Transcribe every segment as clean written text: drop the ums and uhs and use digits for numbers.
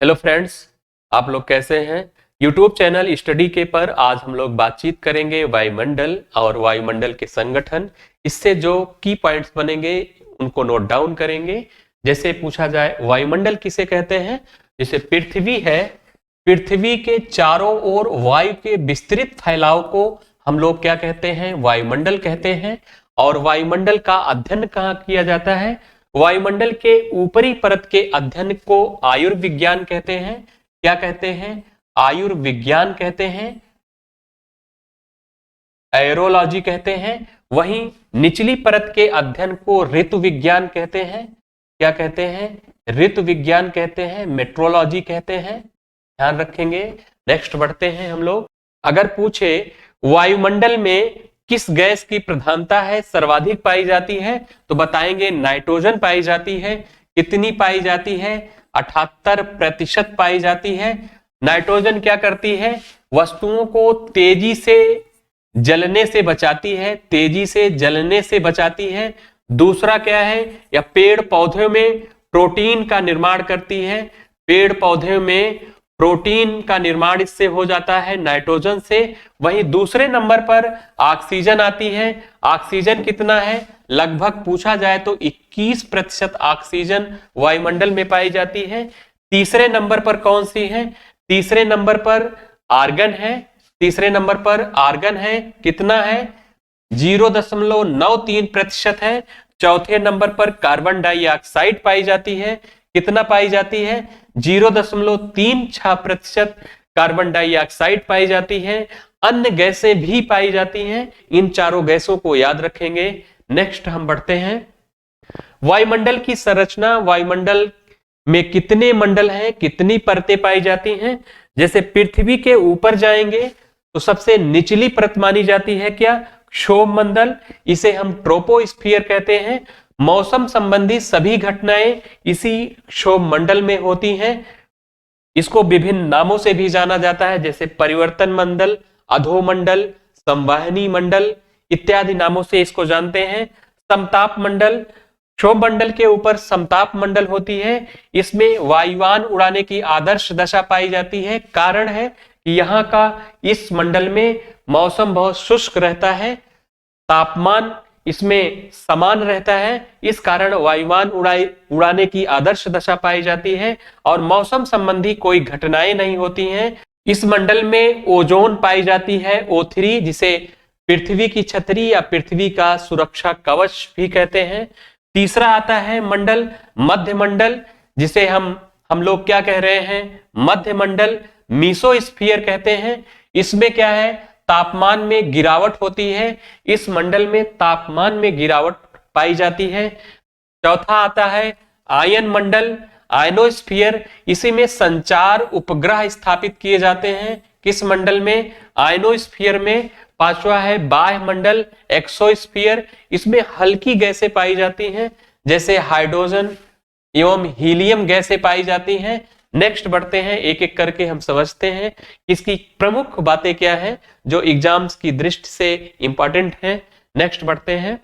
Hello friends, आप लोग कैसे हैं। यूट्यूब चैनल स्टडी के पर आज हम लोग बातचीत करेंगे वायुमंडल और वायुमंडल के संगठन। इससे जो की पॉइंट्स बनेंगे उनको नोट डाउन करेंगे। जैसे पूछा जाए वायुमंडल किसे कहते हैं, जैसे पृथ्वी है, पृथ्वी के चारों ओर वायु के विस्तृत फैलाव को हम लोग क्या कहते हैं, वायुमंडल कहते हैं। और वायुमंडल का अध्ययन कहाँ किया जाता है, वायुमंडल के ऊपरी परत के अध्ययन को आयुर्विज्ञान कहते हैं। क्या कहते हैं, आयुर्विज्ञान कहते हैं, एरोलॉजी कहते हैं। वहीं निचली परत के अध्ययन को ऋतु विज्ञान कहते हैं। क्या कहते हैं, ऋतु विज्ञान कहते हैं, मेट्रोलॉजी कहते हैं। ध्यान रखेंगे। नेक्स्ट बढ़ते हैं हम लोग। अगर पूछे वायुमंडल में किस गैस की प्रधानता है, सर्वाधिक पाई जाती है, तो बताएंगे नाइट्रोजन पाई जाती है। कितनी पाई जाती है, 78% पाई जाती है। नाइट्रोजन क्या करती है, वस्तुओं को तेजी से जलने से बचाती है, तेजी से जलने से बचाती है। दूसरा क्या है, या पेड़ पौधों में प्रोटीन का निर्माण करती है। पेड़ पौधों में प्रोटीन का निर्माण इससे हो जाता है, नाइट्रोजन से। वहीं दूसरे नंबर पर ऑक्सीजन आती है। ऑक्सीजन कितना है, लगभग पूछा जाए तो 21% ऑक्सीजन वायुमंडल में पाई जाती है। तीसरे नंबर पर कौन सी है, तीसरे नंबर पर आर्गन है। तीसरे नंबर पर आर्गन है, कितना है, 0.93% है। चौथे नंबर पर कार्बन डाइऑक्साइड पाई जाती है। कितना पाई जाती है, 0.36% कार्बन डाइऑक्साइड पाई जाती है। अन्य गैसें भी पाई जाती हैं। इन चारों गैसों को याद रखेंगे। नेक्स्ट हम बढ़ते हैं। वायुमंडल की संरचना, वायुमंडल में कितने मंडल हैं, कितनी परतें पाई जाती हैं। जैसे पृथ्वी के ऊपर जाएंगे तो सबसे निचली परत मानी जाती है क्या, क्षोभ मंडल। इसे हम ट्रोपोस्फियर कहते हैं। मौसम संबंधी सभी घटनाएं इसी क्षोभ मंडल में होती हैं। इसको विभिन्न नामों से भी जाना जाता है, जैसे परिवर्तन मंडल, अधोमंडल, संवहनी मंडल इत्यादि नामों से इसको जानते हैं। समताप मंडल, क्षोभ मंडल के ऊपर समताप मंडल होती है। इसमें वायुयान उड़ाने की आदर्श दशा पाई जाती है। कारण है कि यहाँ का इस मंडल में मौसम बहुत शुष्क रहता है, तापमान इसमें समान रहता है। इस कारण वायुयान उड़ाने की आदर्श दशा पाई जाती है और मौसम संबंधी कोई घटनाएं नहीं होती हैं। इस मंडल में ओजोन पाई जाती है, O3, जिसे पृथ्वी की छतरी या पृथ्वी का सुरक्षा कवच भी कहते हैं। तीसरा आता है मंडल मध्य मंडल, जिसे हम लोग क्या कह रहे हैं, मध्य मंडल, मीसोस्फीयर कहते हैं। इसमें क्या है, तापमान में गिरावट होती है। इस मंडल में तापमान में गिरावट पाई जाती है। चौथा आता है आयन मंडल, आयनोस्फीयर। इसी में संचार उपग्रह स्थापित किए जाते हैं। किस मंडल में, आयनोस्फीयर में। पांचवा है बाह्य मंडल, एक्सोस्फीयर। इसमें हल्की गैसें पाई जाती हैं, जैसे हाइड्रोजन एवं हीलियम गैसें पाई जाती हैं। नेक्स्ट बढ़ते हैं, एक एक करके हम समझते हैं इसकी प्रमुख बातें क्या है जो एग्जाम्स की दृष्टि से इंपॉर्टेंट है। नेक्स्ट बढ़ते हैं।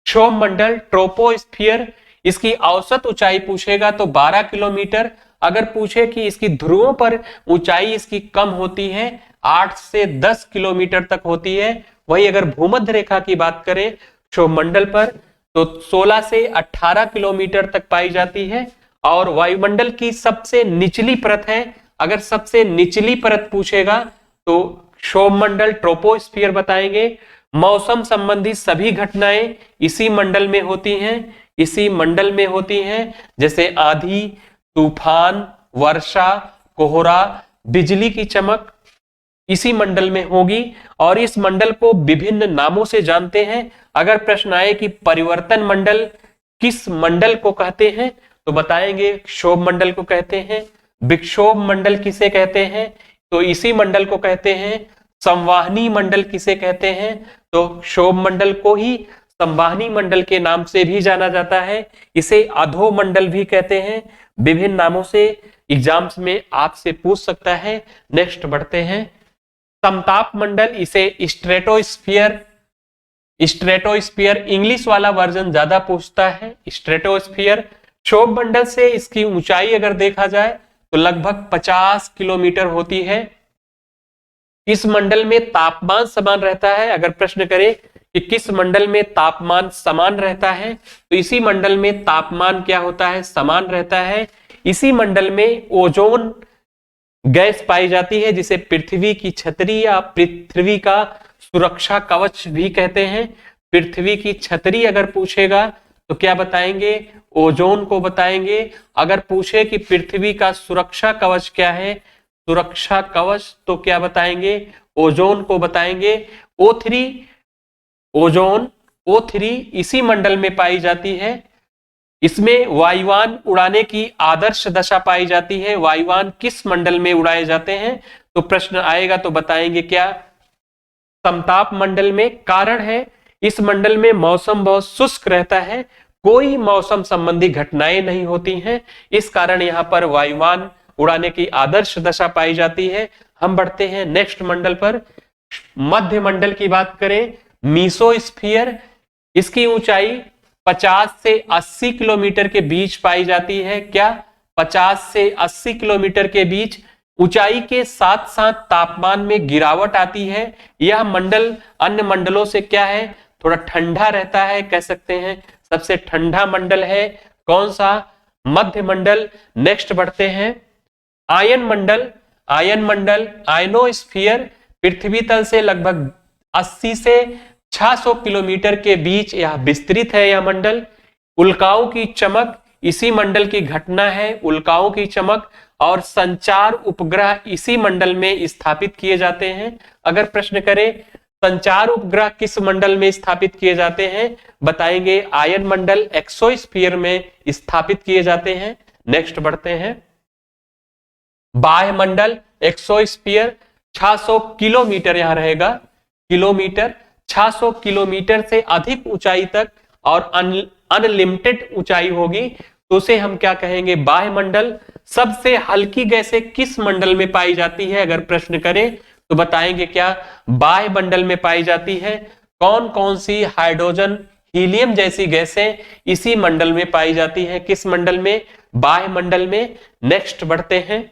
क्षोभ मंडल, ट्रोपोस्फियर, इसकी औसत ऊंचाई पूछेगा तो 12 किलोमीटर। अगर पूछे कि इसकी ध्रुवों पर ऊंचाई इसकी कम होती है, 8 से 10 किलोमीटर तक होती है। वही अगर भूमध्य रेखा की बात करें क्षोभ मंडल पर तो 16 से 18 किलोमीटर तक पाई जाती है। और वायुमंडल की सबसे निचली परत है, अगर सबसे निचली परत पूछेगा तो क्षोभ मंडल, ट्रोपोस्फियर बताएंगे। मौसम संबंधी सभी घटनाएं इसी मंडल में होती हैं, इसी मंडल में होती हैं, जैसे आंधी, तूफान, वर्षा, कोहरा, बिजली की चमक इसी मंडल में होगी। और इस मंडल को विभिन्न नामों से जानते हैं। अगर प्रश्न आए कि परिवर्तन मंडल किस मंडल को कहते हैं तो बताएंगे क्षोभ मंडल को कहते हैं। विक्षोभ मंडल किसे कहते हैं तो इसी मंडल को कहते हैं। संवहनी मंडल किसे कहते हैं तो क्षोभ मंडल को ही संवहनी मंडल के नाम से भी जाना जाता है। इसे अधोमंडल भी कहते हैं। विभिन्न नामों से एग्जाम्स में आपसे पूछ सकता है। नेक्स्ट बढ़ते हैं। समताप मंडल, इसे स्ट्रेटोस्फियर, स्ट्रेटोस्फियर इंग्लिश वाला वर्जन ज्यादा पूछता है, स्ट्रेटोस्फियर। क्षोभ मंडल से इसकी ऊंचाई अगर देखा जाए तो लगभग 50 किलोमीटर होती है। इस मंडल में तापमान समान रहता है। अगर प्रश्न करे कि किस मंडल में तापमान समान रहता है, तो इसी मंडल में तापमान क्या होता है, समान रहता है। इसी मंडल में ओजोन गैस पाई जाती है, जिसे पृथ्वी की छतरी या पृथ्वी का सुरक्षा कवच भी कहते हैं। पृथ्वी की छतरी अगर पूछेगा तो क्या बताएंगे, ओजोन को बताएंगे। अगर पूछे कि पृथ्वी का सुरक्षा कवच क्या है, सुरक्षा कवच, तो क्या बताएंगे, ओजोन को बताएंगे। O3 ओजोन, O3 इसी मंडल में पाई जाती है। इसमें वायुयान उड़ाने की आदर्श दशा पाई जाती है। वायुयान किस मंडल में उड़ाए जाते हैं, तो प्रश्न आएगा तो बताएंगे क्या, समताप मंडल में। कारण है इस मंडल में मौसम बहुत शुष्क रहता है, कोई मौसम संबंधी घटनाएं नहीं होती हैं, इस कारण यहां पर वायुयान उड़ाने की आदर्श दशा पाई जाती है। हम बढ़ते हैं नेक्स्ट मंडल पर। मध्य मंडल की बात करें, मीसोस्फीयर, इसकी ऊंचाई 50 से 80 किलोमीटर के बीच पाई जाती है। क्या, 50 से 80 किलोमीटर के बीच। ऊंचाई के साथ साथ तापमान में गिरावट आती है। यह मंडल अन्य मंडलों से क्या है, थोड़ा ठंडा रहता है, कह सकते हैं सबसे ठंडा मंडल है। कौन सा, मध्य मंडल। नेक्स्ट बढ़ते हैं, आयन मंडल। आयन मंडल, आयनोस्फीयर, पृथ्वी तल से लगभग 80 से 600 किलोमीटर के बीच यह विस्तृत है। यह मंडल, उल्काओं की चमक इसी मंडल की घटना है, उल्काओं की चमक। और संचार उपग्रह इसी मंडल में स्थापित किए जाते हैं। अगर प्रश्न करे संचार उपग्रह किस मंडल में स्थापित किए जाते हैं, बताएंगे आयन मंडल, एक्सोस्फीयर में स्थापित किए जाते हैं। नेक्स्ट बढ़ते हैं, बाह्य मंडल, एक्सोस्फीयर, 600 किलोमीटर यहां रहेगा, किलोमीटर, 600 किलोमीटर से अधिक ऊंचाई तक और अनलिमिटेड ऊंचाई होगी तो उसे हम क्या कहेंगे, बाह्य मंडल। सबसे हल्की गैसें किस मंडल में पाई जाती है, अगर प्रश्न करें तो बताएंगे क्या, बाह्य मंडल में पाई जाती है। कौन कौन सी, हाइड्रोजन, हीलियम जैसी गैसें इसी मंडल में पाई जाती है। किस मंडल में, बाह्य मंडल में। नेक्स्ट बढ़ते हैं,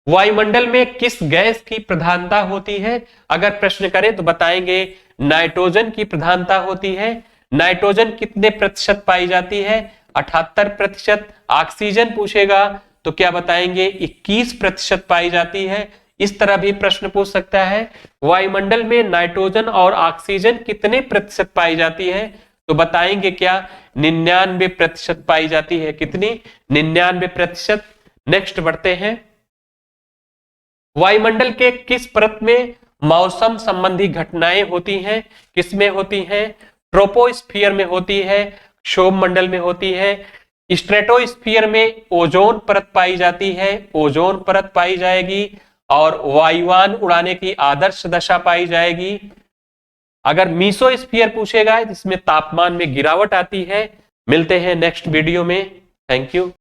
वायुमंडल में किस गैस की प्रधानता होती है, अगर प्रश्न करें तो बताएंगे नाइट्रोजन की प्रधानता होती है। नाइट्रोजन कितने प्रतिशत पाई जाती है, 78%। ऑक्सीजन पूछेगा तो क्या बताएंगे, 21% पाई जाती है। इस तरह भी प्रश्न पूछ सकता है, वायुमंडल में नाइट्रोजन और ऑक्सीजन कितने प्रतिशत पाई जाती है, तो बताएंगे क्या, 99% पाई जाती है। कितनी, 99%। नेक्स्ट बढ़ते हैं, वायुमंडल के किस परत में मौसम संबंधी घटनाएं होती हैं, किसमें होती हैं, ट्रोपोस्फियर में होती है, क्षोभ मंडल में होती है। स्ट्रेटोस्फियर में ओजोन परत पाई जाती है, ओजोन परत पाई जाएगी। और वायुयान उड़ाने की आदर्श दशा पाई जाएगी। अगर मीसोस्फियर पूछेगा जिसमें तापमान में गिरावट आती है। मिलते हैं नेक्स्ट वीडियो में, थैंक यू।